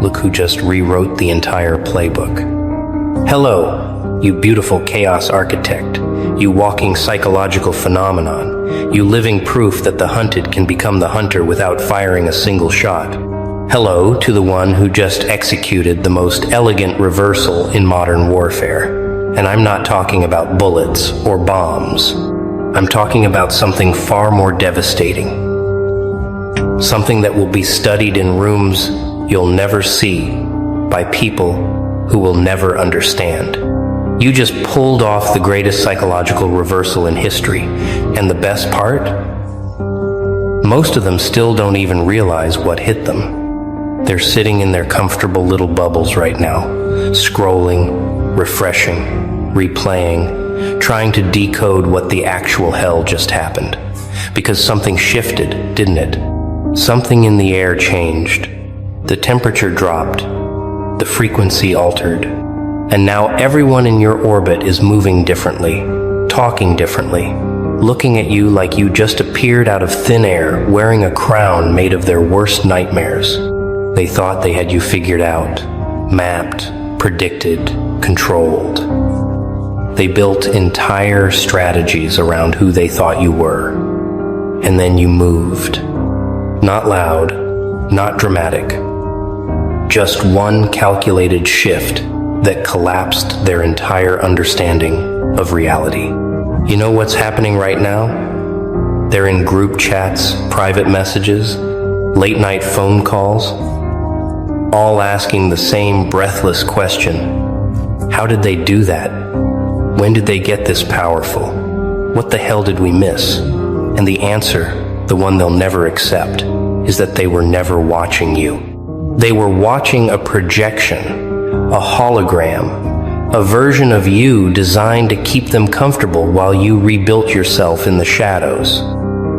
Look who just rewrote the entire playbook. Hello, you beautiful chaos architect, you walking psychological phenomenon, you living proof that the hunted can become the hunter without firing a single shot. Hello to the one who just executed the most elegant reversal in modern warfare. And I'm not talking about bullets or bombs. I'm talking about something far more devastating. Something that will be studied in rooms you'll never see by people who will never understand. You just pulled off the greatest psychological reversal in history. And the best part? Most of them still don't even realize what hit them. They're sitting in their comfortable little bubbles right now, scrolling, refreshing, replaying, trying to decode what the actual hell just happened. Because something shifted, didn't it? Something in the air changed. The temperature dropped. The frequency altered. And now everyone in your orbit is moving differently, talking differently, looking at you like you just appeared out of thin air, wearing a crown made of their worst nightmares. They thought they had you figured out, mapped, predicted, controlled. They built entire strategies around who they thought you were. And then you moved. Not loud, not dramatic. Just one calculated shift that collapsed their entire understanding of reality. You know what's happening right now? They're in group chats, private messages, late night phone calls, all asking the same breathless question. How did they do that? When did they get this powerful? What the hell did we miss? And the answer, the one they'll never accept, is that they were never watching you. They were watching a projection, a hologram, a version of you designed to keep them comfortable while you rebuilt yourself in the shadows.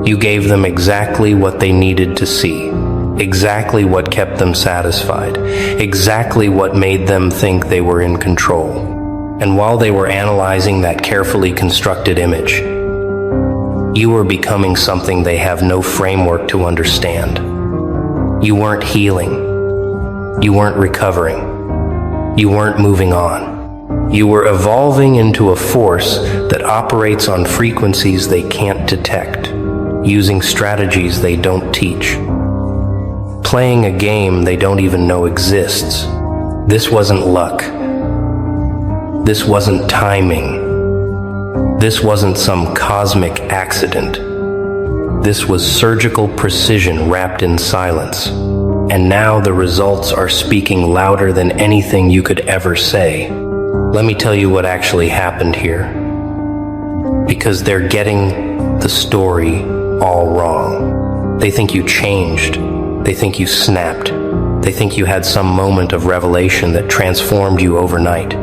You gave them exactly what they needed to see. Exactly what kept them satisfied, exactly what made them think they were in control. And while they were analyzing that carefully constructed image, you were becoming something they have no framework to understand. You weren't healing. You weren't recovering. You weren't moving on. You were evolving into a force that operates on frequencies they can't detect, using strategies they don't teach. Playing a game they don't even know exists. This wasn't luck. This wasn't timing. This wasn't some cosmic accident. This was surgical precision wrapped in silence. And now the results are speaking louder than anything you could ever say. Let me tell you what actually happened here. Because they're getting the story all wrong. They think you changed. They think you snapped. They think you had some moment of revelation that transformed you overnight.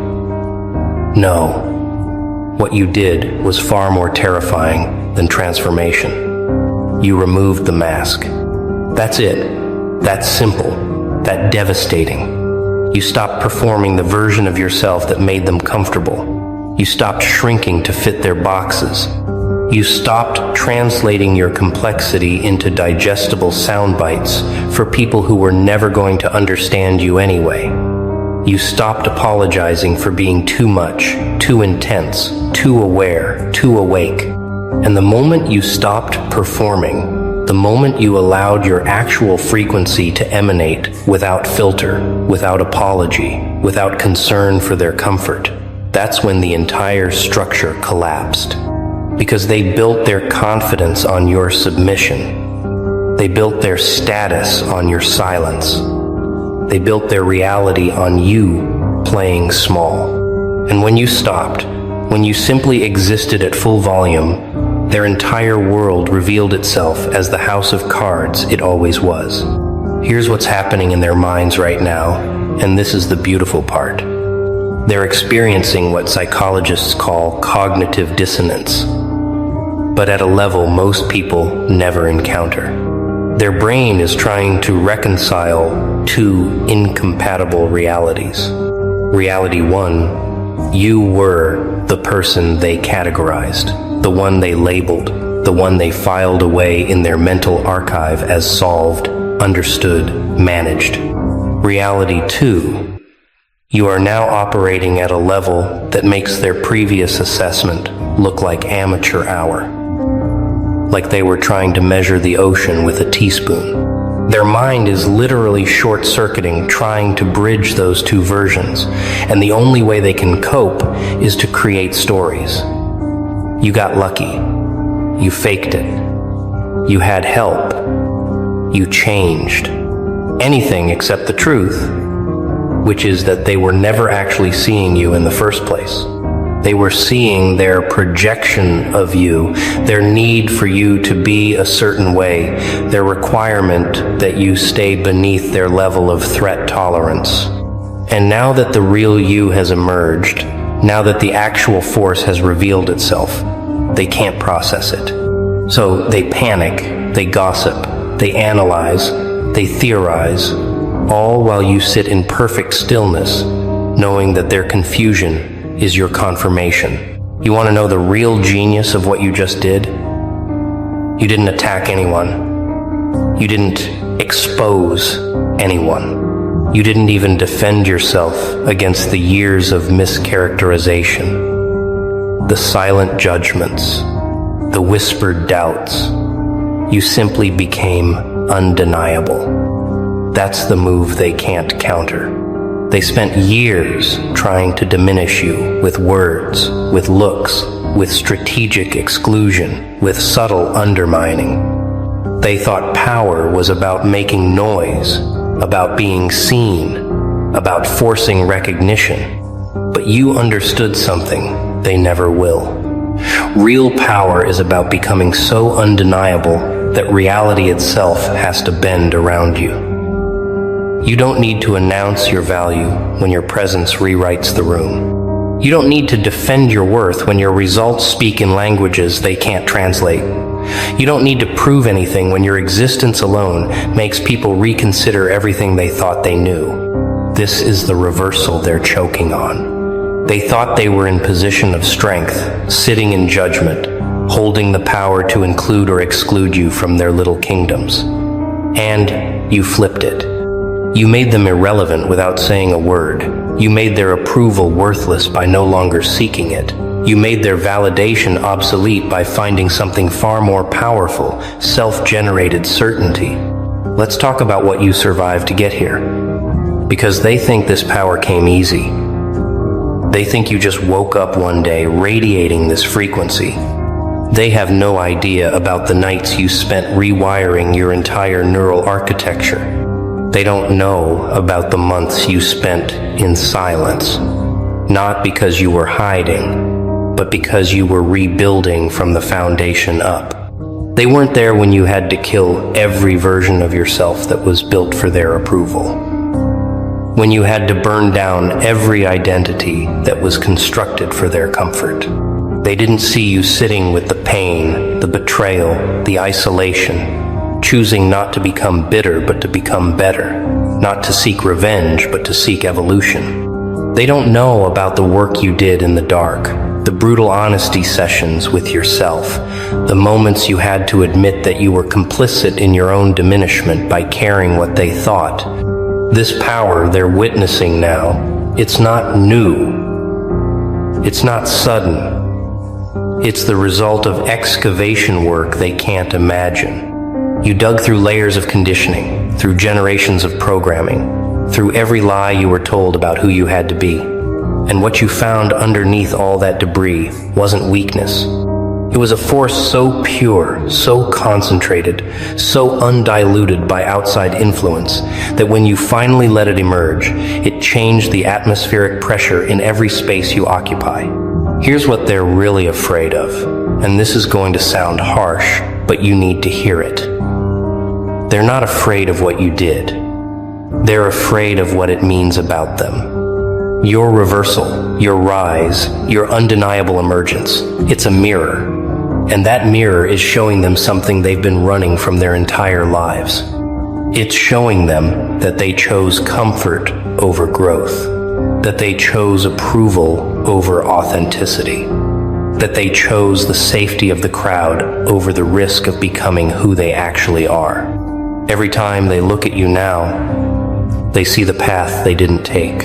No. What you did was far more terrifying than transformation. You removed the mask. That's it. That's simple. That devastating. You stopped performing the version of yourself that made them comfortable. You stopped shrinking to fit their boxes. You stopped translating your complexity into digestible sound bites for people who were never going to understand you anyway. You stopped apologizing for being too much, too intense, too aware, too awake. And the moment you stopped performing, the moment you allowed your actual frequency to emanate without filter, without apology, without concern for their comfort, that's when the entire structure collapsed. Because they built their confidence on your submission. They built their status on your silence. They built their reality on you playing small. And when you stopped, when you simply existed at full volume, their entire world revealed itself as the house of cards it always was. Here's what's happening in their minds right now, and this is the beautiful part. They're experiencing what psychologists call cognitive dissonance, but at a level most people never encounter. Their brain is trying to reconcile two incompatible realities. Reality one, you were the person they categorized, the one they labeled, the one they filed away in their mental archive as solved, understood, managed. Reality 2, you are now operating at a level that makes their previous assessment look like amateur hour. Like they were trying to measure the ocean with a teaspoon. Their mind is literally short-circuiting, trying to bridge those two versions, and the only way they can cope is to create stories. You got lucky. You faked it. You had help. You changed. Anything except the truth, which is that they were never actually seeing you in the first place. They were seeing their projection of you, their need for you to be a certain way, their requirement that you stay beneath their level of threat tolerance. And now that the real you has emerged, now that the actual force has revealed itself, they can't process it. So they panic, they gossip, they analyze, they theorize, all while you sit in perfect stillness, knowing that their confusion is your confirmation. You want to know the real genius of what you just did? You didn't attack anyone. You didn't expose anyone. You didn't even defend yourself against the years of mischaracterization, the silent judgments, the whispered doubts. You simply became undeniable. That's the move they can't counter. They spent years trying to diminish you with words, with looks, with strategic exclusion, with subtle undermining. They thought power was about making noise, about being seen, about forcing recognition. But you understood something they never will. Real power is about becoming so undeniable that reality itself has to bend around you. You don't need to announce your value when your presence rewrites the room. You don't need to defend your worth when your results speak in languages they can't translate. You don't need to prove anything when your existence alone makes people reconsider everything they thought they knew. This is the reversal they're choking on. They thought they were in position of strength, sitting in judgment, holding the power to include or exclude you from their little kingdoms. And you flipped it. You made them irrelevant without saying a word. You made their approval worthless by no longer seeking it. You made their validation obsolete by finding something far more powerful, self-generated certainty. Let's talk about what you survived to get here. Because they think this power came easy. They think you just woke up one day radiating this frequency. They have no idea about the nights you spent rewiring your entire neural architecture. They don't know about the months you spent in silence, not because you were hiding, but because you were rebuilding from the foundation up. They weren't there when you had to kill every version of yourself that was built for their approval, when you had to burn down every identity that was constructed for their comfort. They didn't see you sitting with the pain, the betrayal, the isolation, choosing not to become bitter but to become better, not to seek revenge but to seek evolution. They don't know about the work you did in the dark, the brutal honesty sessions with yourself, the moments you had to admit that you were complicit in your own diminishment by caring what they thought. This power they're witnessing now, it's not new. It's not sudden. It's the result of excavation work they can't imagine. You dug through layers of conditioning, through generations of programming, through every lie you were told about who you had to be. And what you found underneath all that debris wasn't weakness. It was a force so pure, so concentrated, so undiluted by outside influence, that when you finally let it emerge, it changed the atmospheric pressure in every space you occupy. Here's what they're really afraid of, and this is going to sound harsh, but you need to hear it. They're not afraid of what you did. They're afraid of what it means about them. Your reversal, your rise, your undeniable emergence, it's a mirror. And that mirror is showing them something they've been running from their entire lives. It's showing them that they chose comfort over growth, that they chose approval over authenticity, that they chose the safety of the crowd over the risk of becoming who they actually are. Every time they look at you now, they see the path they didn't take.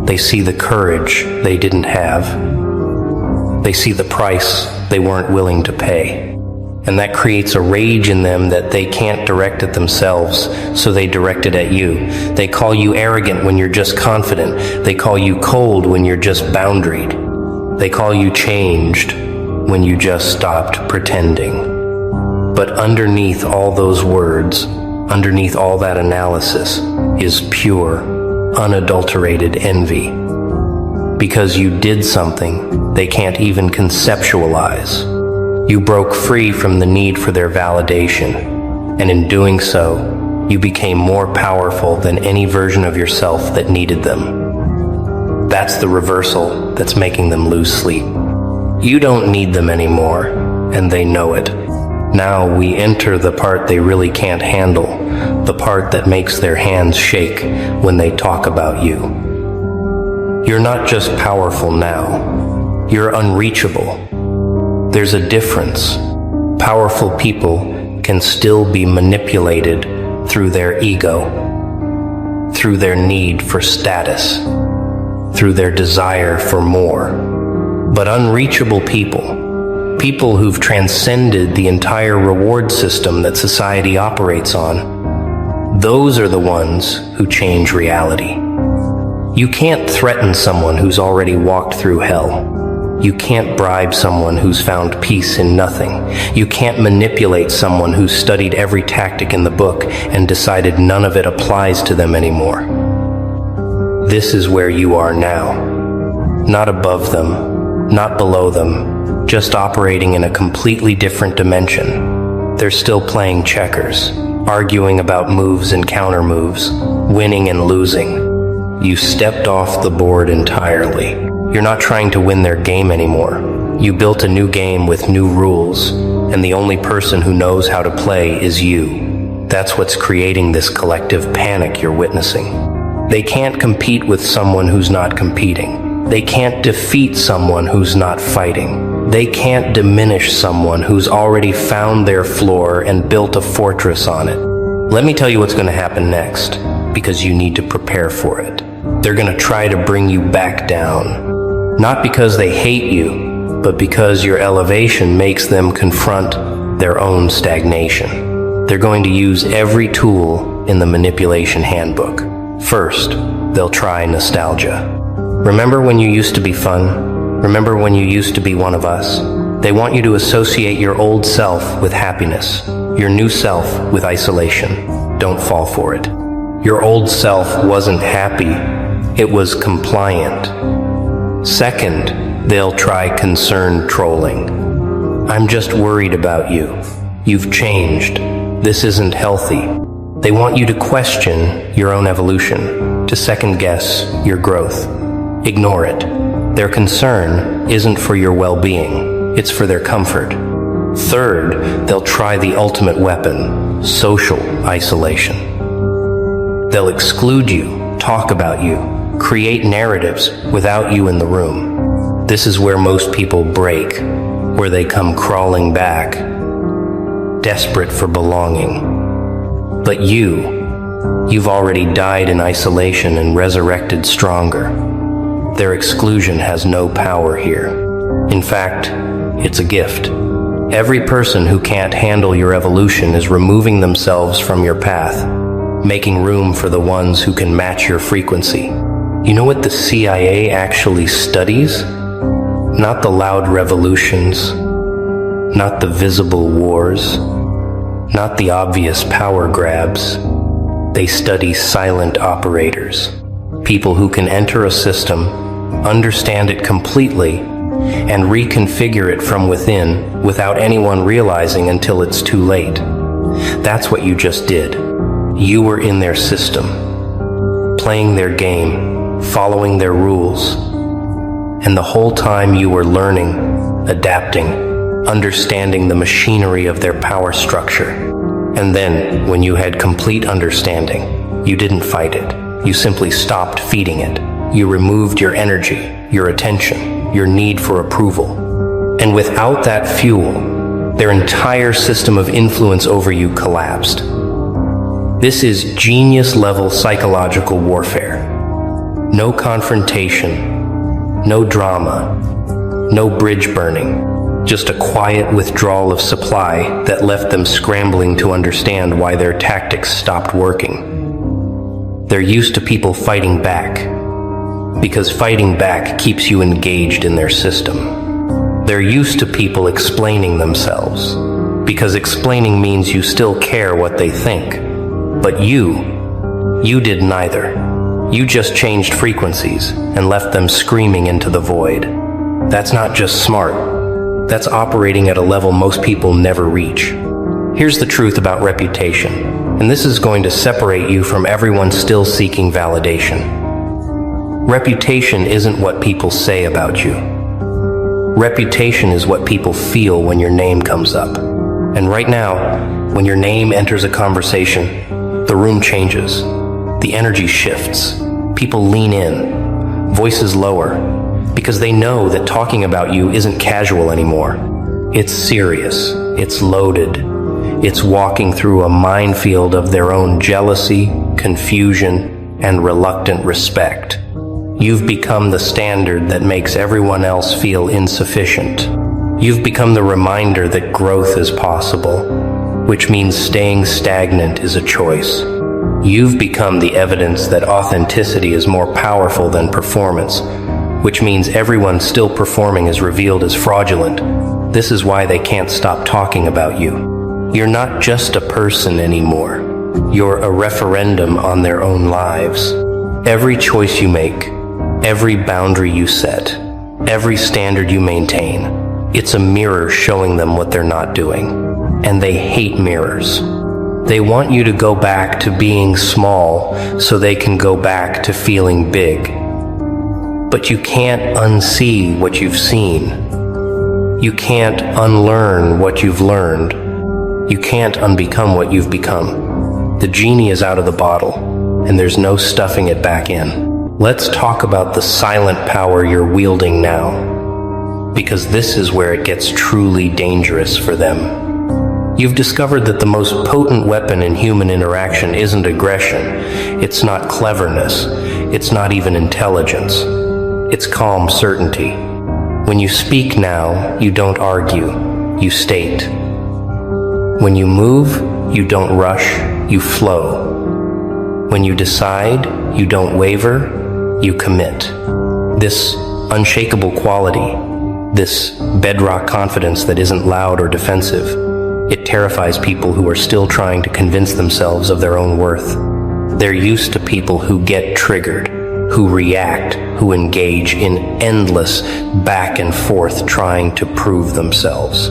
They see the courage they didn't have. They see the price they weren't willing to pay. And that creates a rage in them that they can't direct at themselves, so they direct it at you. They call you arrogant when you're just confident. They call you cold when you're just boundaried. They call you changed when you just stopped pretending. But underneath all those words, underneath all that analysis, is pure, unadulterated envy. Because you did something they can't even conceptualize. You broke free from the need for their validation, and in doing so, you became more powerful than any version of yourself that needed them. That's the reversal that's making them lose sleep. You don't need them anymore, and they know it. Now we enter the part they really can't handle, the part that makes their hands shake when they talk about you. You're not just powerful now, you're unreachable. There's a difference. Powerful people can still be manipulated through their ego, through their need for status, through their desire for more. But unreachable people who've transcended the entire reward system that society operates on, those are the ones who change reality. You can't threaten someone who's already walked through hell. You can't bribe someone who's found peace in nothing. You can't manipulate someone who's studied every tactic in the book and decided none of it applies to them anymore. This is where you are now. Not above them, not below them, just operating in a completely different dimension. They're still playing checkers, arguing about moves and counter moves, winning and losing. You stepped off the board entirely. You're not trying to win their game anymore. You built a new game with new rules, and the only person who knows how to play is you. That's what's creating this collective panic you're witnessing. They can't compete with someone who's not competing. They can't defeat someone who's not fighting. They can't diminish someone who's already found their floor and built a fortress on it. Let me tell you what's going to happen next, because you need to prepare for it. They're going to try to bring you back down. Not because they hate you, but because your elevation makes them confront their own stagnation. They're going to use every tool in the manipulation handbook. First, they'll try nostalgia. Remember when you used to be fun? Remember when you used to be one of us? They want you to associate your old self with happiness, your new self with isolation. Don't fall for it. Your old self wasn't happy, it was compliant. Second, they'll try concerned trolling. I'm just worried about you. You've changed. This isn't healthy. They want you to question your own evolution, to second guess your growth. Ignore it. Their concern isn't for your well-being, it's for their comfort. Third, they'll try the ultimate weapon, social isolation. They'll exclude you, talk about you, create narratives without you in the room. This is where most people break, where they come crawling back, desperate for belonging. But you've already died in isolation and resurrected stronger. Their exclusion has no power here. In fact, it's a gift. Every person who can't handle your evolution is removing themselves from your path, making room for the ones who can match your frequency. You know what the CIA actually studies? Not the loud revolutions, not the visible wars, not the obvious power grabs. They study silent operators, people who can enter a system, understand it completely, and reconfigure it from within without anyone realizing until it's too late. That's what you just did. You were in their system, playing their game, following their rules, and the whole time you were learning, adapting, understanding the machinery of their power structure. And then, when you had complete understanding, you didn't fight it. You simply stopped feeding it. You removed your energy, your attention, your need for approval. And without that fuel, their entire system of influence over you collapsed. This is genius-level psychological warfare. No confrontation, no drama, no bridge burning, just a quiet withdrawal of supply that left them scrambling to understand why their tactics stopped working. They're used to people fighting back, because fighting back keeps you engaged in their system. They're used to people explaining themselves, because explaining means you still care what they think. But you did neither. You just changed frequencies and left them screaming into the void. That's not just smart. That's operating at a level most people never reach. Here's the truth about reputation, and this is going to separate you from everyone still seeking validation. Reputation isn't what people say about you. Reputation is what people feel when your name comes up. And right now, when your name enters a conversation, the room changes. The energy shifts. People lean in, voices lower, because they know that talking about you isn't casual anymore. It's serious. It's loaded. It's walking through a minefield of their own jealousy, confusion, and reluctant respect. You've become the standard that makes everyone else feel insufficient. You've become the reminder that growth is possible, which means staying stagnant is a choice. You've become the evidence that authenticity is more powerful than performance, which means everyone still performing is revealed as fraudulent. This is why they can't stop talking about you. You're not just a person anymore. You're a referendum on their own lives. Every choice you make, every boundary you set, every standard you maintain, it's a mirror showing them what they're not doing. And they hate mirrors. They want you to go back to being small so they can go back to feeling big. But you can't unsee what you've seen. You can't unlearn what you've learned. You can't unbecome what you've become. The genie is out of the bottle, and there's no stuffing it back in. Let's talk about the silent power you're wielding now, because this is where it gets truly dangerous for them. You've discovered that the most potent weapon in human interaction isn't aggression. It's not cleverness. It's not even intelligence. It's calm certainty. When you speak now, you don't argue, you state. When you move, you don't rush, you flow. When you decide, you don't waver, you commit. This unshakable quality, this bedrock confidence that isn't loud or defensive, it terrifies people who are still trying to convince themselves of their own worth. They're used to people who get triggered, who react, who engage in endless back and forth trying to prove themselves.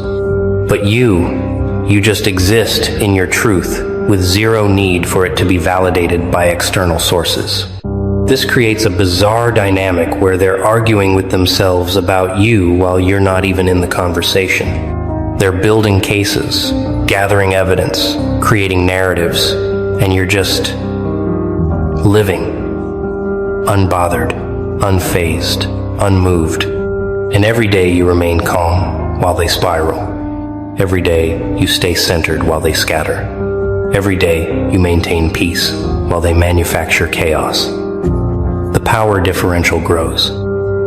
But you just exist in your truth with zero need for it to be validated by external sources. This creates a bizarre dynamic where they're arguing with themselves about you while you're not even in the conversation. They're building cases, gathering evidence, creating narratives, and you're just living, unbothered, unfazed, unmoved. And every day you remain calm while they spiral. Every day you stay centered while they scatter. Every day you maintain peace while they manufacture chaos. The power differential grows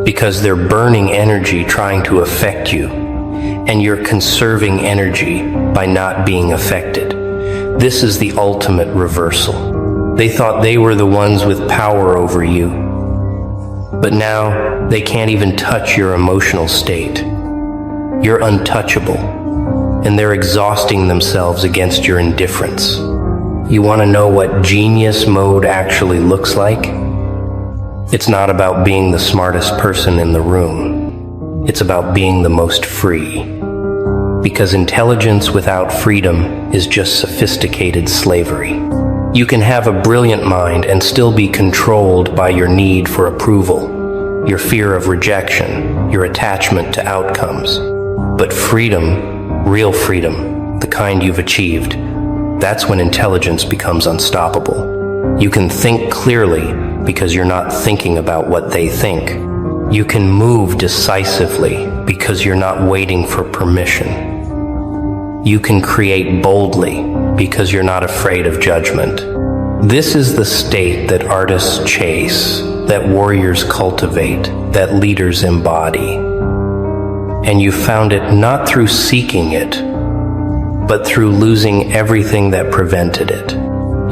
because they're burning energy trying to affect you, and you're conserving energy by not being affected. This is the ultimate reversal. They thought they were the ones with power over you, but now they can't even touch your emotional state. You're untouchable, and they're exhausting themselves against your indifference. You want to know what genius mode actually looks like? It's not about being the smartest person in the room. It's about being the most free. Because intelligence without freedom is just sophisticated slavery. You can have a brilliant mind and still be controlled by your need for approval, your fear of rejection, your attachment to outcomes. But freedom, real freedom, the kind you've achieved, that's when intelligence becomes unstoppable. You can think clearly because you're not thinking about what they think. You can move decisively because you're not waiting for permission. You can create boldly because you're not afraid of judgment. This is the state that artists chase, that warriors cultivate, that leaders embody. And you found it not through seeking it, but through losing everything that prevented it.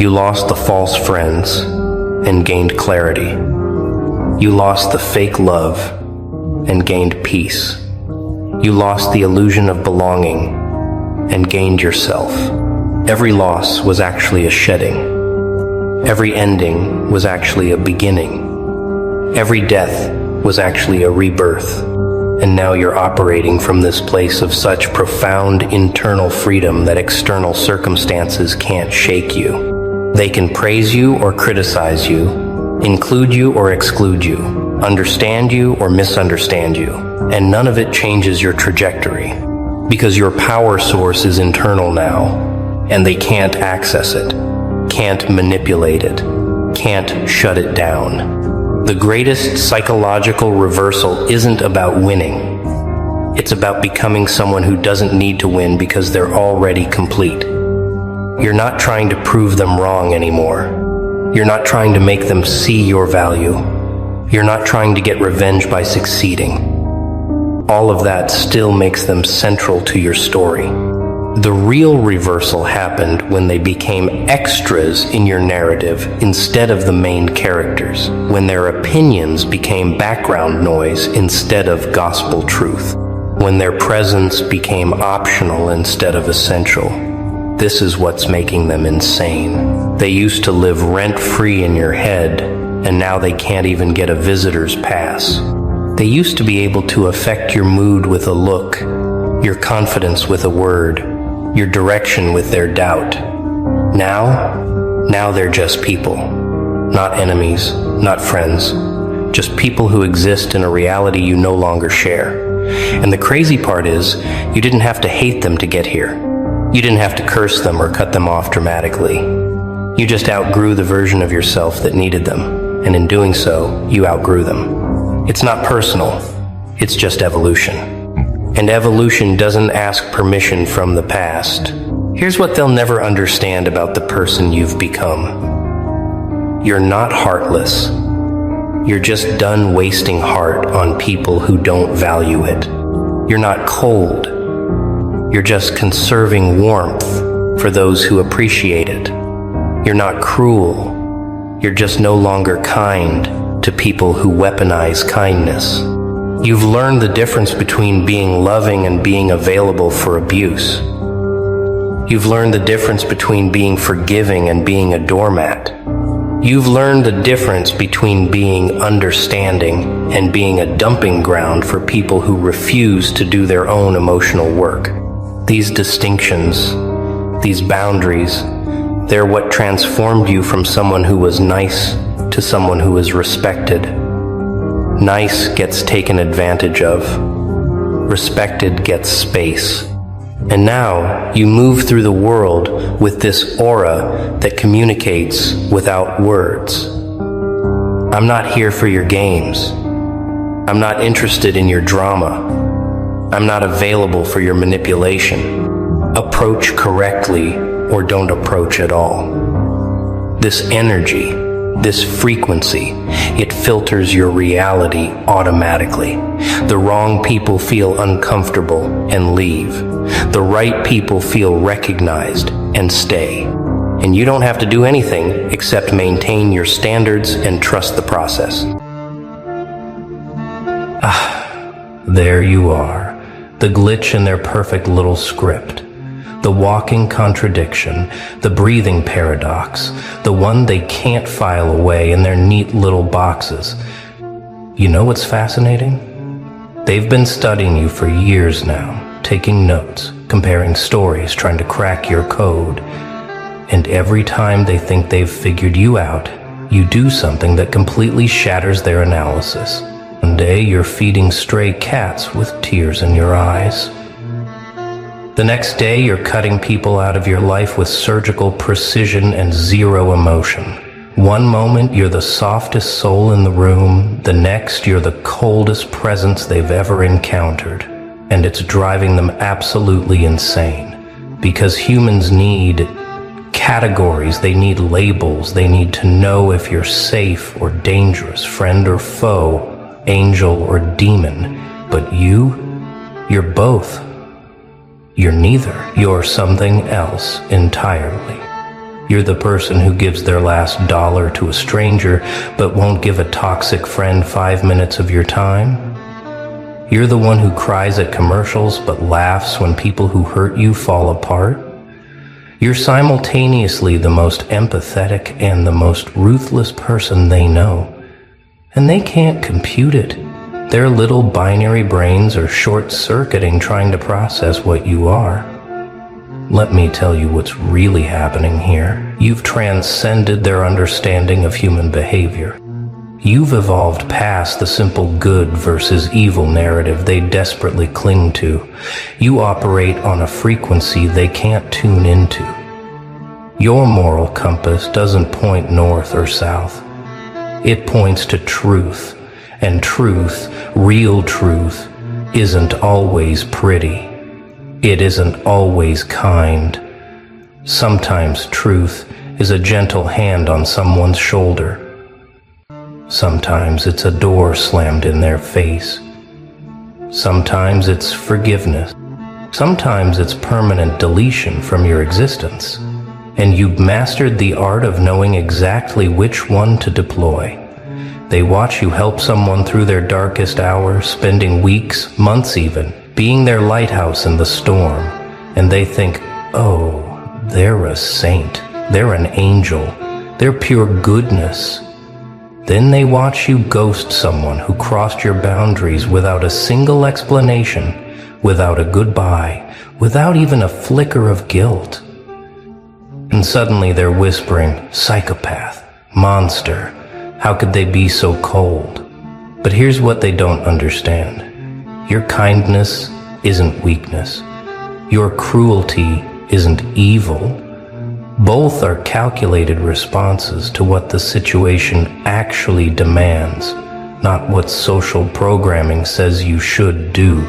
You lost the false friends and gained clarity. You lost the fake love and gained peace. You lost the illusion of belonging and gained yourself. Every loss was actually a shedding. Every ending was actually a beginning. Every death was actually a rebirth. And now you're operating from this place of such profound internal freedom that external circumstances can't shake you. They can praise you or criticize you, include you or exclude you, understand you or misunderstand you, and none of it changes your trajectory, because your power source is internal now, and they can't access it, can't manipulate it, can't shut it down. The greatest psychological reversal isn't about winning. It's about becoming someone who doesn't need to win because they're already complete. You're not trying to prove them wrong anymore. You're not trying to make them see your value. You're not trying to get revenge by succeeding. All of that still makes them central to your story. The real reversal happened when they became extras in your narrative instead of the main characters, when their opinions became background noise instead of gospel truth, when their presence became optional instead of essential. This is what's making them insane. They used to live rent-free in your head, and now they can't even get a visitor's pass. They used to be able to affect your mood with a look, your confidence with a word, your direction with their doubt. Now they're just people. Not enemies, not friends. Just people who exist in a reality you no longer share. And the crazy part is, you didn't have to hate them to get here. You didn't have to curse them or cut them off dramatically. You just outgrew the version of yourself that needed them. And in doing so, you outgrew them. It's not personal. It's just evolution. And evolution doesn't ask permission from the past. Here's what they'll never understand about the person you've become. You're not heartless. You're just done wasting heart on people who don't value it. You're not cold. You're just conserving warmth for those who appreciate it. You're not cruel. You're just no longer kind to people who weaponize kindness. You've learned the difference between being loving and being available for abuse. You've learned the difference between being forgiving and being a doormat. You've learned the difference between being understanding and being a dumping ground for people who refuse to do their own emotional work. These distinctions, these boundaries, they're what transformed you from someone who was nice to someone who is respected. Nice gets taken advantage of. Respected gets space. And now you move through the world with this aura that communicates without words. I'm not here for your games. I'm not interested in your drama. I'm not available for your manipulation. Approach correctly or don't approach at all. This energy, this frequency, it filters your reality automatically. The wrong people feel uncomfortable and leave. The right people feel recognized and stay. And you don't have to do anything except maintain your standards and trust the process. There you are, the glitch in their perfect little script. The walking contradiction, the breathing paradox, the one they can't file away in their neat little boxes. You know what's fascinating? They've been studying you for years now, taking notes, comparing stories, trying to crack your code. And every time they think they've figured you out, you do something that completely shatters their analysis. One day you're feeding stray cats with tears in your eyes. The next day, you're cutting people out of your life with surgical precision and zero emotion. One moment, you're the softest soul in the room. The next, you're the coldest presence they've ever encountered. And it's driving them absolutely insane. Because humans need categories, they need labels, they need to know if you're safe or dangerous, friend or foe, angel or demon. But you're both. You're neither. You're something else entirely. You're the person who gives their last dollar to a stranger, but won't give a toxic friend 5 minutes of your time. You're the one who cries at commercials, but laughs when people who hurt you fall apart. You're simultaneously the most empathetic and the most ruthless person they know. And they can't compute it. Their little binary brains are short-circuiting trying to process what you are. Let me tell you what's really happening here. You've transcended their understanding of human behavior. You've evolved past the simple good versus evil narrative they desperately cling to. You operate on a frequency they can't tune into. Your moral compass doesn't point north or south. It points to truth, and truth, real truth, isn't always pretty. It isn't always kind. Sometimes truth is a gentle hand on someone's shoulder. Sometimes it's a door slammed in their face. Sometimes it's forgiveness. Sometimes it's permanent deletion from your existence. And you've mastered the art of knowing exactly which one to deploy. They watch you help someone through their darkest hours, spending weeks, months even, being their lighthouse in the storm. And they think, oh, they're a saint. They're an angel. They're pure goodness. Then they watch you ghost someone who crossed your boundaries without a single explanation, without a goodbye, without even a flicker of guilt. And suddenly they're whispering, psychopath, monster, how could they be so cold? But here's what they don't understand. Your kindness isn't weakness. Your cruelty isn't evil. Both are calculated responses to what the situation actually demands, not what social programming says you should do.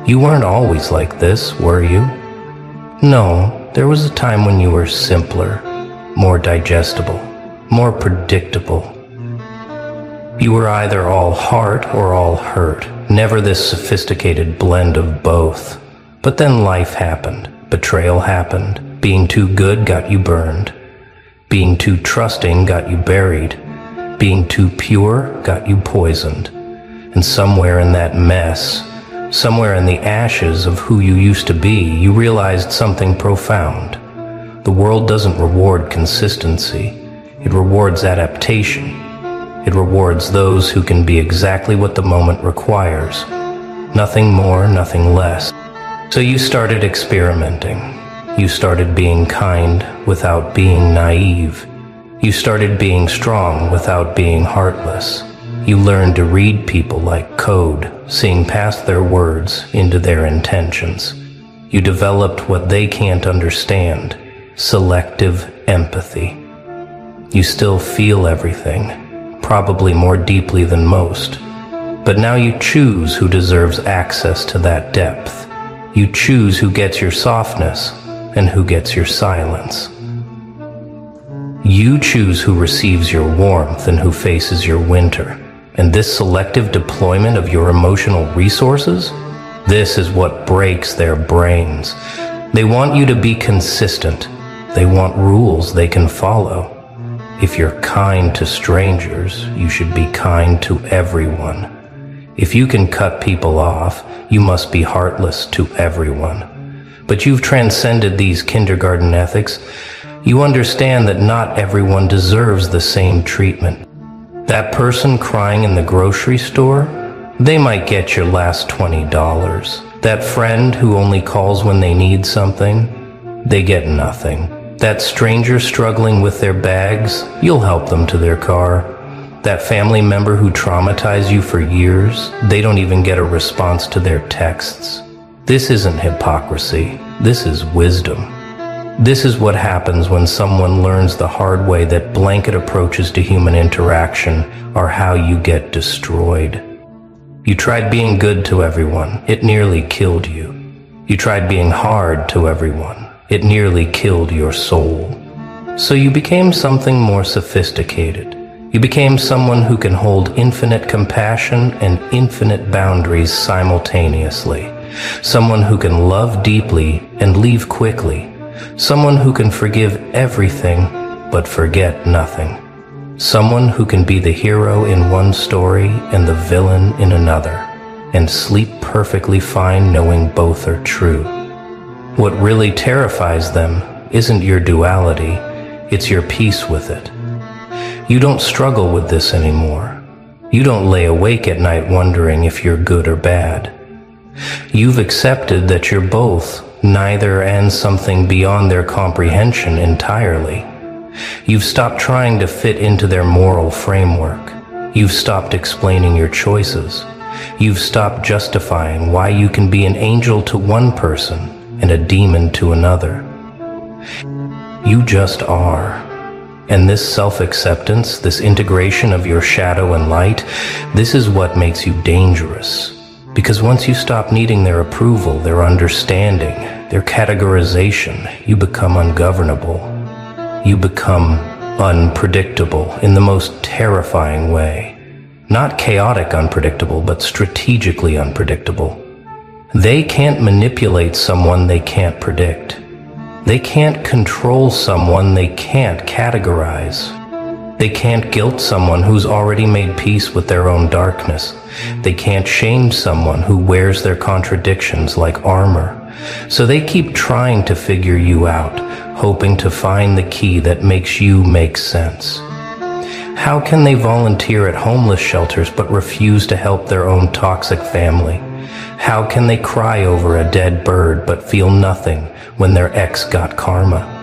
You weren't always like this, were you? No, there was a time when you were simpler, more digestible, more predictable. You were either all heart or all hurt, never this sophisticated blend of both. But then life happened, betrayal happened. Being too good got you burned. Being too trusting got you buried. Being too pure got you poisoned. And somewhere in that mess, somewhere in the ashes of who you used to be, you realized something profound. The world doesn't reward consistency. It rewards adaptation. It rewards those who can be exactly what the moment requires. Nothing more, nothing less. So you started experimenting. You started being kind without being naive. You started being strong without being heartless. You learned to read people like code, seeing past their words into their intentions. You developed what they can't understand, selective empathy. You still feel everything, probably more deeply than most. But now you choose who deserves access to that depth. You choose who gets your softness and who gets your silence. You choose who receives your warmth and who faces your winter. And this selective deployment of your emotional resources, this is what breaks their brains. They want you to be consistent. They want rules they can follow. If you're kind to strangers, you should be kind to everyone. If you can cut people off, you must be heartless to everyone. But you've transcended these kindergarten ethics. You understand that not everyone deserves the same treatment. That person crying in the grocery store, they might get your last $20. That friend who only calls when they need something, they get nothing. That stranger struggling with their bags, you'll help them to their car. That family member who traumatized you for years, they don't even get a response to their texts. This isn't hypocrisy. This is wisdom. This is what happens when someone learns the hard way that blanket approaches to human interaction are how you get destroyed. You tried being good to everyone. It nearly killed you. You tried being hard to everyone. It nearly killed your soul. So you became something more sophisticated. You became someone who can hold infinite compassion and infinite boundaries simultaneously. Someone who can love deeply and leave quickly. Someone who can forgive everything but forget nothing. Someone who can be the hero in one story and the villain in another, and sleep perfectly fine knowing both are true. What really terrifies them isn't your duality, it's your peace with it. You don't struggle with this anymore. You don't lay awake at night wondering if you're good or bad. You've accepted that you're both, neither, and something beyond their comprehension entirely. You've stopped trying to fit into their moral framework. You've stopped explaining your choices. You've stopped justifying why you can be an angel to one person and a demon to another. You just are. And this self-acceptance, this integration of your shadow and light, this is what makes you dangerous. Because once you stop needing their approval, their understanding, their categorization, you become ungovernable. You become unpredictable in the most terrifying way. Not chaotic unpredictable, but strategically unpredictable. They can't manipulate someone they can't predict. They can't control someone they can't categorize. They can't guilt someone who's already made peace with their own darkness. They can't shame someone who wears their contradictions like armor. So they keep trying to figure you out, hoping to find the key that makes you make sense. How can they volunteer at homeless shelters but refuse to help their own toxic family? How can they cry over a dead bird but feel nothing when their ex got karma?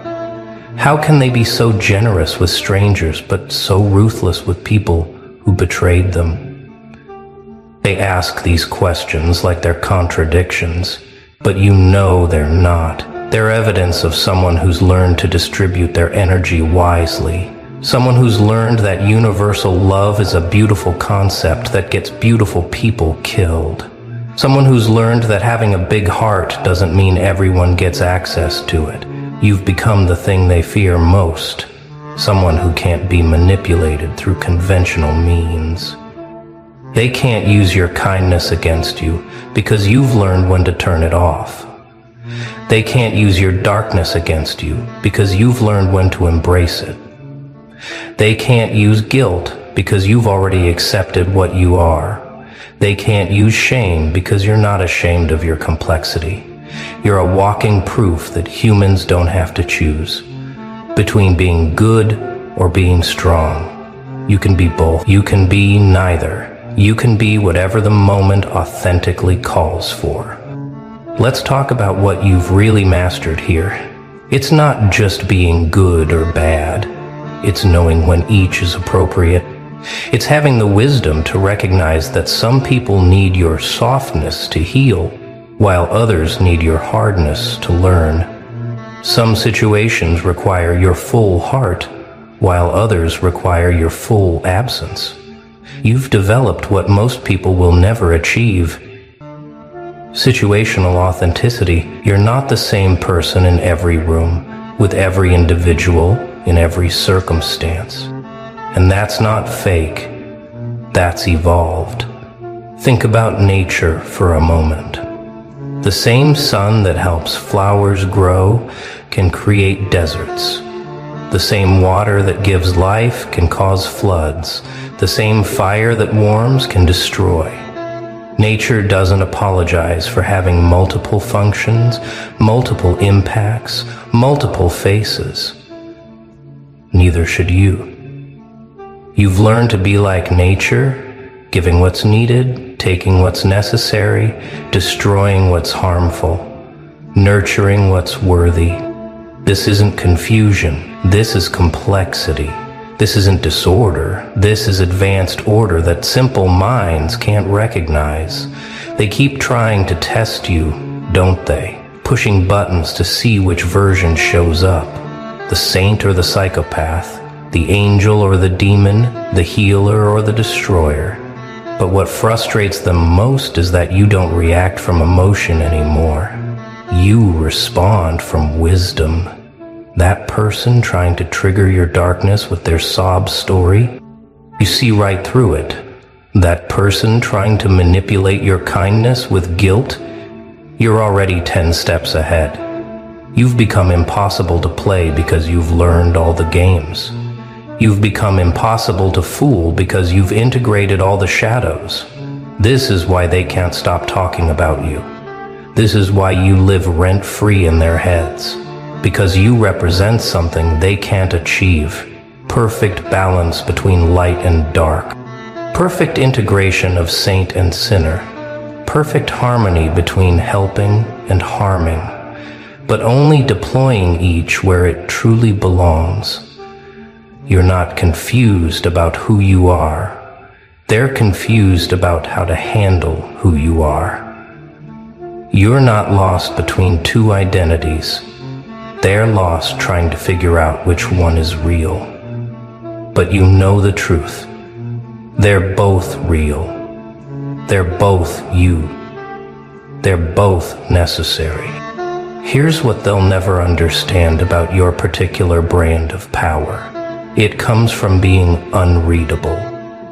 How can they be so generous with strangers but so ruthless with people who betrayed them? They ask these questions like they're contradictions, but you know they're not. They're evidence of someone who's learned to distribute their energy wisely. Someone who's learned that universal love is a beautiful concept that gets beautiful people killed. Someone who's learned that having a big heart doesn't mean everyone gets access to it. You've become the thing they fear most. Someone who can't be manipulated through conventional means. They can't use your kindness against you because you've learned when to turn it off. They can't use your darkness against you because you've learned when to embrace it. They can't use guilt because you've already accepted what you are. They can't use shame because you're not ashamed of your complexity. You're a walking proof that humans don't have to choose between being good or being strong. You can be both. You can be neither. You can be whatever the moment authentically calls for. Let's talk about what you've really mastered here. It's not just being good or bad. It's knowing when each is appropriate. It's having the wisdom to recognize that some people need your softness to heal, while others need your hardness to learn. Some situations require your full heart, while others require your full absence. You've developed what most people will never achieve. Situational authenticity. You're not the same person in every room, with every individual, in every circumstance. And that's not fake. That's evolved. Think about nature for a moment. The same sun that helps flowers grow can create deserts. The same water that gives life can cause floods. The same fire that warms can destroy. Nature doesn't apologize for having multiple functions, multiple impacts, multiple faces. Neither should you. You've learned to be like nature, giving what's needed, taking what's necessary, destroying what's harmful, nurturing what's worthy. This isn't confusion. This is complexity. This isn't disorder. This is advanced order that simple minds can't recognize. They keep trying to test you, don't they? Pushing buttons to see which version shows up. The saint or the psychopath, the angel or the demon, the healer or the destroyer. But what frustrates them most is that you don't react from emotion anymore. You respond from wisdom. That person trying to trigger your darkness with their sob story, you see right through it. That person trying to manipulate your kindness with guilt, you're already 10 steps ahead. You've become impossible to play because you've learned all the games. You've become impossible to fool because you've integrated all the shadows. This is why they can't stop talking about you. This is why you live rent-free in their heads. Because you represent something they can't achieve. Perfect balance between light and dark. Perfect integration of saint and sinner. Perfect harmony between helping and harming. But only deploying each where it truly belongs. You're not confused about who you are. They're confused about how to handle who you are. You're not lost between two identities. They're lost trying to figure out which one is real. But you know the truth. They're both real. They're both you. They're both necessary. Here's what they'll never understand about your particular brand of power. It comes from being unreadable.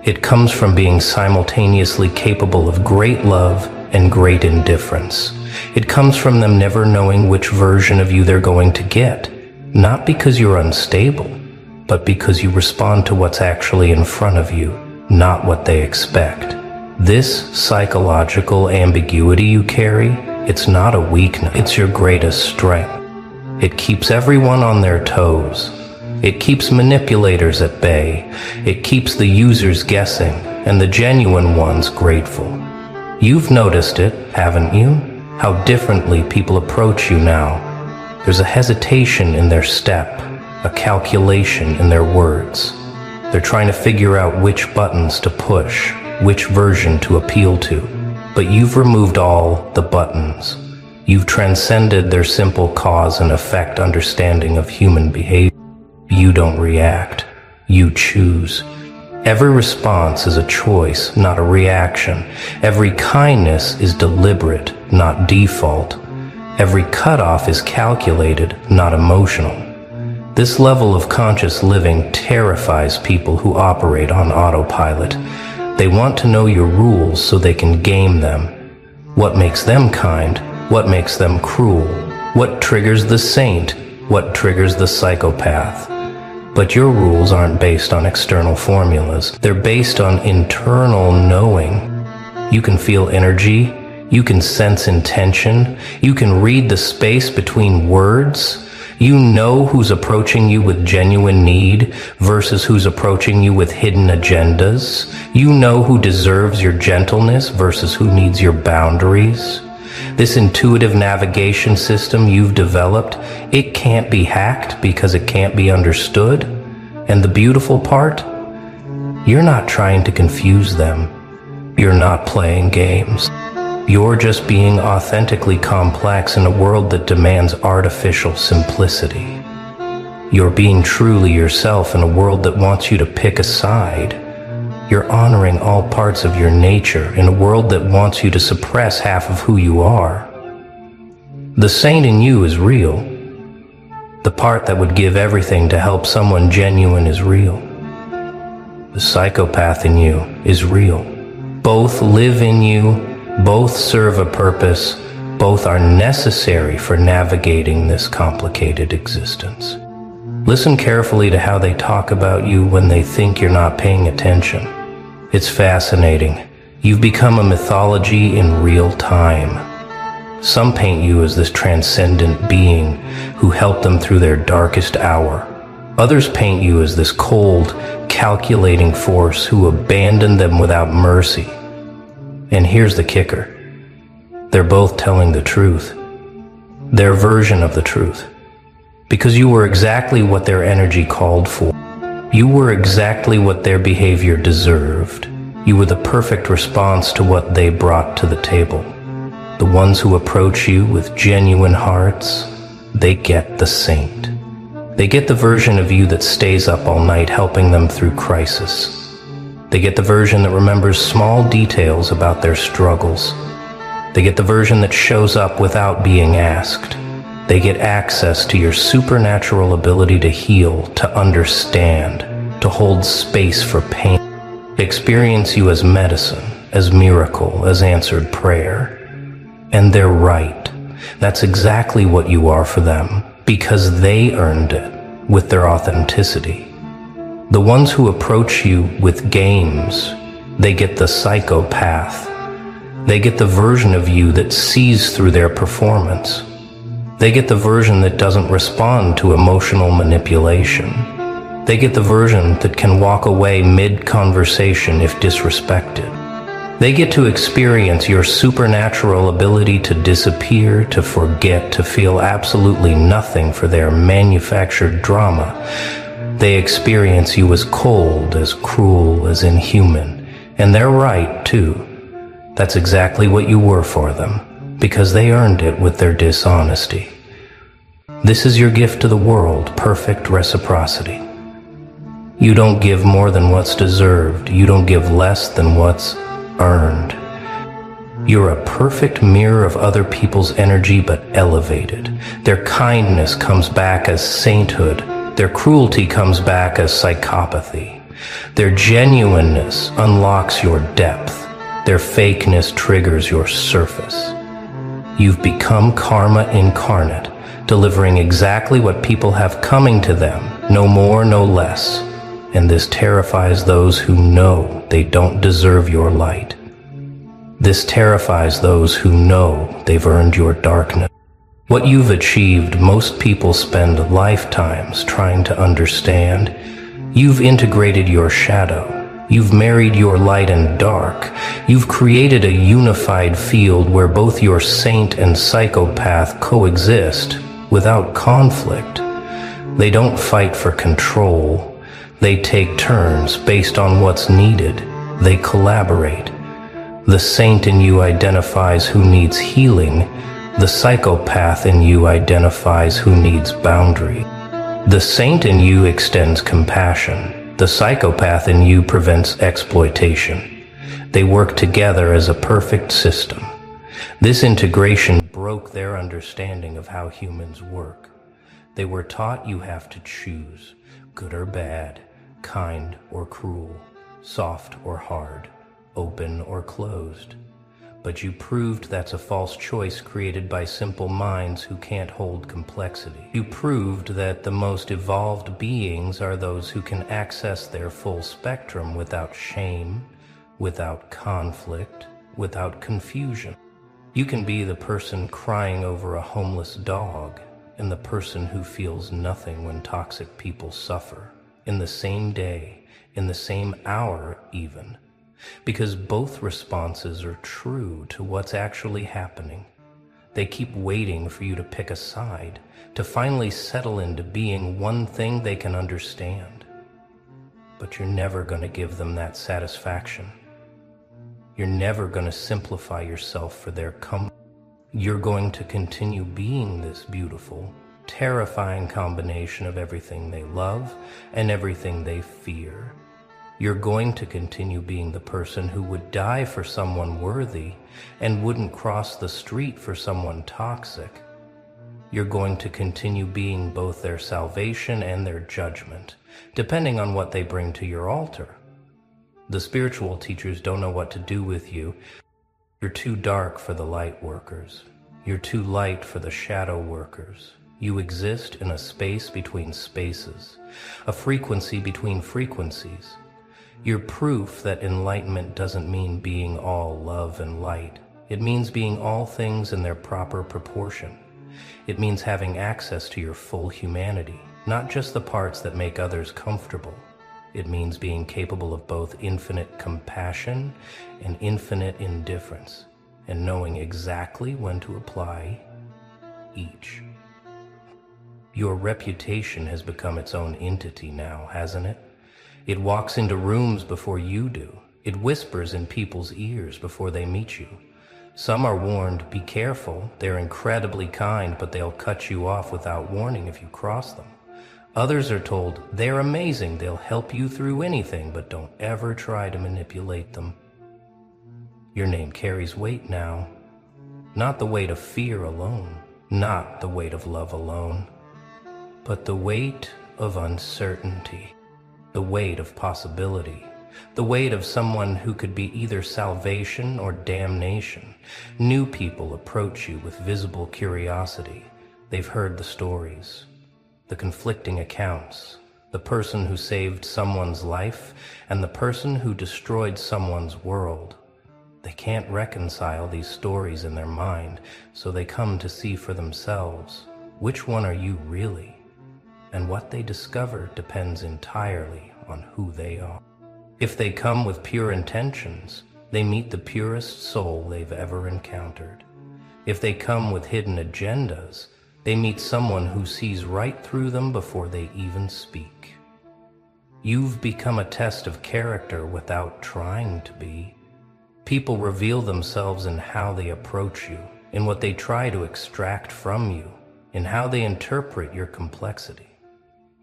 It comes from being simultaneously capable of great love and great indifference. It comes from them never knowing which version of you they're going to get. Not because you're unstable, but because you respond to what's actually in front of you, not what they expect. This psychological ambiguity you carry, it's not a weakness, it's your greatest strength. It keeps everyone on their toes. It keeps manipulators at bay. It keeps the users guessing and the genuine ones grateful. You've noticed it, haven't you? How differently people approach you now. There's a hesitation in their step, a calculation in their words. They're trying to figure out which buttons to push, which version to appeal to. But you've removed all the buttons. You've transcended their simple cause and effect understanding of human behavior. You don't react. You choose. Every response is a choice, not a reaction. Every kindness is deliberate, not default. Every cutoff is calculated, not emotional. This level of conscious living terrifies people who operate on autopilot. They want to know your rules so they can game them. What makes them kind? What makes them cruel? What triggers the saint? What triggers the psychopath? But your rules aren't based on external formulas. They're based on internal knowing. You can feel energy. You can sense intention. You can read the space between words. You know who's approaching you with genuine need versus who's approaching you with hidden agendas. You know who deserves your gentleness versus who needs your boundaries. This intuitive navigation system you've developed, it can't be hacked because it can't be understood. And the beautiful part? You're not trying to confuse them. You're not playing games. You're just being authentically complex in a world that demands artificial simplicity. You're being truly yourself in a world that wants you to pick a side. You're honoring all parts of your nature in a world that wants you to suppress half of who you are. The saint in you is real. The part that would give everything to help someone genuine is real. The psychopath in you is real. Both live in you, both serve a purpose, both are necessary for navigating this complicated existence. Listen carefully to how they talk about you when they think you're not paying attention. It's fascinating. You've become a mythology in real time. Some paint you as this transcendent being who helped them through their darkest hour. Others paint you as this cold, calculating force who abandoned them without mercy. And here's the kicker. They're both telling the truth. Their version of the truth. Because you were exactly what their energy called for. You were exactly what their behavior deserved. You were the perfect response to what they brought to the table. The ones who approach you with genuine hearts, they get the saint. They get the version of you that stays up all night helping them through crisis. They get the version that remembers small details about their struggles. They get the version that shows up without being asked. They get access to your supernatural ability to heal, to understand, to hold space for pain. They experience you as medicine, as miracle, as answered prayer. And they're right. That's exactly what you are for them, because they earned it with their authenticity. The ones who approach you with games, they get the psychopath. They get the version of you that sees through their performance. They get the version that doesn't respond to emotional manipulation. They get the version that can walk away mid-conversation if disrespected. They get to experience your supernatural ability to disappear, to forget, to feel absolutely nothing for their manufactured drama. They experience you as cold, as cruel, as inhuman. And they're right, too. That's exactly what you were for them, because they earned it with their dishonesty. This is your gift to the world, perfect reciprocity. You don't give more than what's deserved. You don't give less than what's earned. You're a perfect mirror of other people's energy, but elevated. Their kindness comes back as sainthood. Their cruelty comes back as psychopathy. Their genuineness unlocks your depth. Their fakeness triggers your surface. You've become karma incarnate, delivering exactly what people have coming to them, no more, no less. And this terrifies those who know they don't deserve your light. This terrifies those who know they've earned your darkness. What you've achieved, most people spend lifetimes trying to understand. You've integrated your shadow. You've married your light and dark. You've created a unified field where both your saint and psychopath coexist without conflict. They don't fight for control. They take turns based on what's needed. They collaborate. The saint in you identifies who needs healing. The psychopath in you identifies who needs boundary. The saint in you extends compassion. The psychopath in you prevents exploitation. They work together as a perfect system. This integration broke their understanding of how humans work. They were taught you have to choose, good or bad, kind or cruel, soft or hard, open or closed. But you proved that's a false choice created by simple minds who can't hold complexity. You proved that the most evolved beings are those who can access their full spectrum without shame, without conflict, without confusion. You can be the person crying over a homeless dog and the person who feels nothing when toxic people suffer, in the same day, in the same hour even. Because both responses are true to what's actually happening. They keep waiting for you to pick a side, to finally settle into being one thing they can understand. But you're never going to give them that satisfaction. You're never going to simplify yourself for their comfort. You're going to continue being this beautiful, terrifying combination of everything they love and everything they fear. You're going to continue being the person who would die for someone worthy and wouldn't cross the street for someone toxic. You're going to continue being both their salvation and their judgment, depending on what they bring to your altar. The spiritual teachers don't know what to do with you. You're too dark for the light workers. You're too light for the shadow workers. You exist in a space between spaces, a frequency between frequencies. You're proof that enlightenment doesn't mean being all love and light. It means being all things in their proper proportion. It means having access to your full humanity, not just the parts that make others comfortable. It means being capable of both infinite compassion and infinite indifference, and knowing exactly when to apply each. Your reputation has become its own entity now, hasn't it? It walks into rooms before you do. It whispers in people's ears before they meet you. Some are warned, be careful. They're incredibly kind, but they'll cut you off without warning if you cross them. Others are told, they're amazing, they'll help you through anything, but don't ever try to manipulate them. Your name carries weight now. not the weight of fear alone, not the weight of love alone, but the weight of uncertainty, the weight of possibility, the weight of someone who could be either salvation or damnation. New people approach you with visible curiosity. They've heard the stories, the conflicting accounts, the person who saved someone's life and the person who destroyed someone's world. They can't reconcile these stories in their mind, so they come to see for themselves. Which one are you really? And what they discover depends entirely on who they are. If they come with pure intentions, they meet the purest soul they've ever encountered. If they come with hidden agendas, they meet someone who sees right through them before they even speak. You've become a test of character without trying to be. People reveal themselves in how they approach you, in what they try to extract from you, in how they interpret your complexity.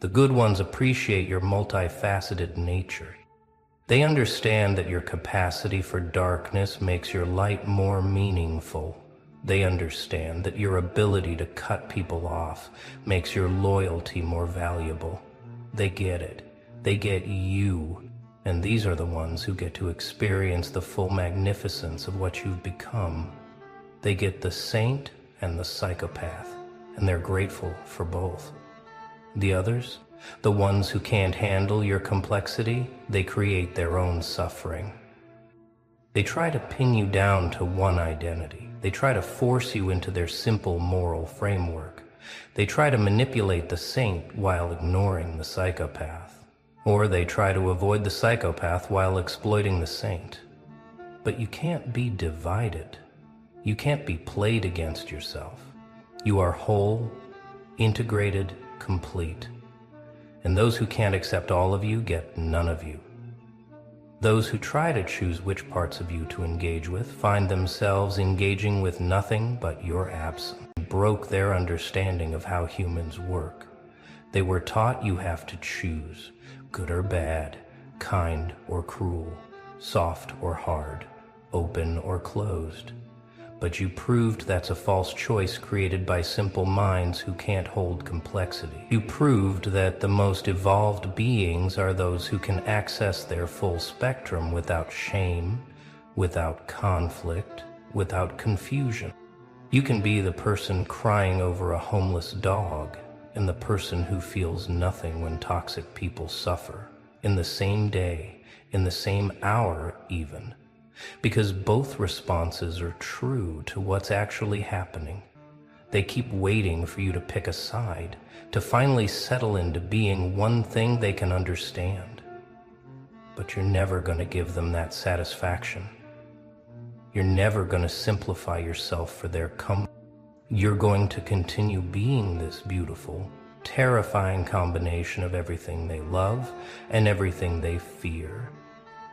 The good ones appreciate your multifaceted nature. They understand that your capacity for darkness makes your light more meaningful. They understand that your ability to cut people off makes your loyalty more valuable. They get it. They get you. And these are the ones who get to experience the full magnificence of what you've become. They get the saint and the psychopath, and they're grateful for both. The others, the ones who can't handle your complexity, they create their own suffering. They try to pin you down to one identity. They try to force you into their simple moral framework. They try to manipulate the saint while ignoring the psychopath. Or they try to avoid the psychopath while exploiting the saint. But you can't be divided. You can't be played against yourself. You are whole, integrated, complete. And those who can't accept all of you get none of you. Those who try to choose which parts of you to engage with find themselves engaging with nothing but your absence. Broke their understanding of how humans work. They were taught you have to choose, good or bad, kind or cruel, soft or hard, open or closed. But you proved that's a false choice created by simple minds who can't hold complexity. You proved that the most evolved beings are those who can access their full spectrum without shame, without conflict, without confusion. You can be the person crying over a homeless dog and the person who feels nothing when toxic people suffer, in the same day, in the same hour even. Because both responses are true to what's actually happening. They keep waiting for you to pick a side, to finally settle into being one thing they can understand. But you're never going to give them that satisfaction. You're never going to simplify yourself for their comfort. You're going to continue being this beautiful, terrifying combination of everything they love and everything they fear.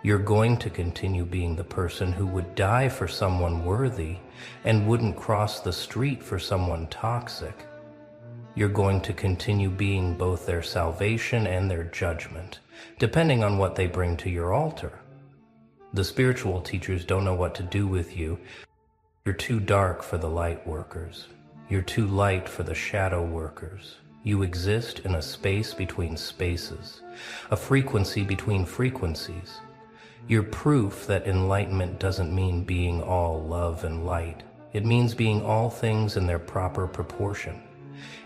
You're going to continue being the person who would die for someone worthy and wouldn't cross the street for someone toxic. You're going to continue being both their salvation and their judgment, depending on what they bring to your altar. The spiritual teachers don't know what to do with you. You're too dark for the light workers. You're too light for the shadow workers. You exist in a space between spaces, a frequency between frequencies. You're proof that enlightenment doesn't mean being all love and light. It means being all things in their proper proportion.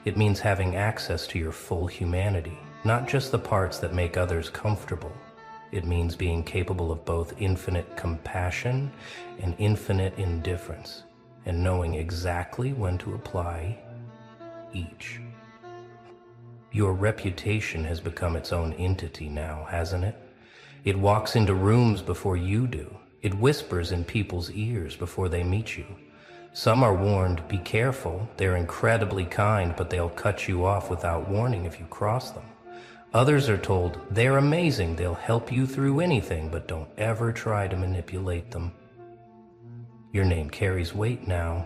It means having access to your full humanity, not just the parts that make others comfortable. It means being capable of both infinite compassion and infinite indifference, and knowing exactly when to apply each. Your reputation has become its own entity now, hasn't it? It walks into rooms before you do. It whispers in people's ears before they meet you. Some are warned, be careful, they're incredibly kind, but they'll cut you off without warning if you cross them. Others are told, they're amazing, they'll help you through anything, but don't ever try to manipulate them. Your name carries weight now.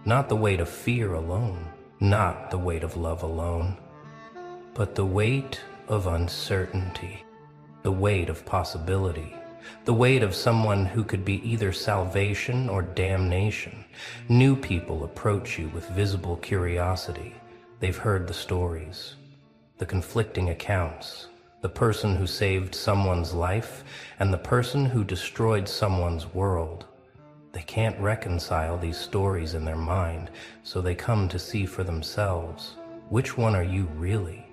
Not the weight of fear alone, not the weight of love alone, but the weight of uncertainty. The weight of possibility, the weight of someone who could be either salvation or damnation. New people approach you with visible curiosity. They've heard the stories, the conflicting accounts, the person who saved someone's life and the person who destroyed someone's world. They can't reconcile these stories in their mind, so they come to see for themselves. Which one are you really?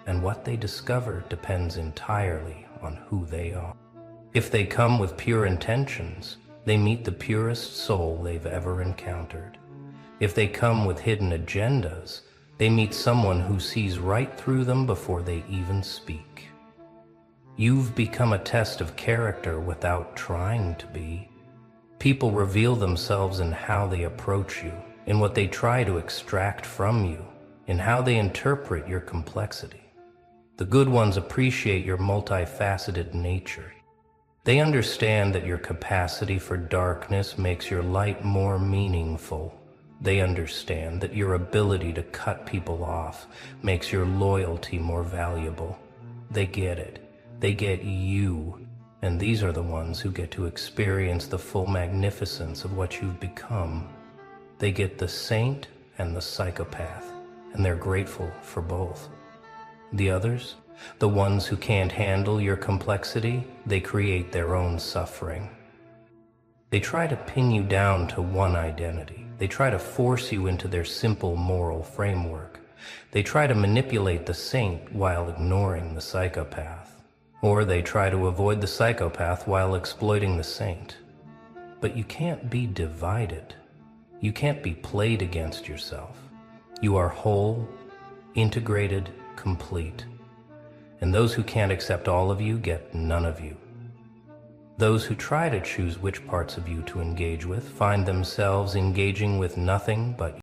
And what they discover depends entirely on who they are. If they come with pure intentions, they meet the purest soul they've ever encountered. If they come with hidden agendas, they meet someone who sees right through them before they even speak. You've become a test of character without trying to be. People reveal themselves in how they approach you, in what they try to extract from you, in how they interpret your complexity. The good ones appreciate your multifaceted nature. They understand that your capacity for darkness makes your light more meaningful. They understand that your ability to cut people off makes your loyalty more valuable. They get it. They get you. And these are the ones who get to experience the full magnificence of what you've become. They get the saint and the psychopath, and they're grateful for both. The others, the ones who can't handle your complexity, they create their own suffering. They try to pin you down to one identity. They try to force you into their simple moral framework. They try to manipulate the saint while ignoring the psychopath. Or they try to avoid the psychopath while exploiting the saint. But you can't be divided. You can't be played against yourself. You are whole, integrated, complete. And those who can't accept all of you get none of you. Those who try to choose which parts of you to engage with find themselves engaging with nothing but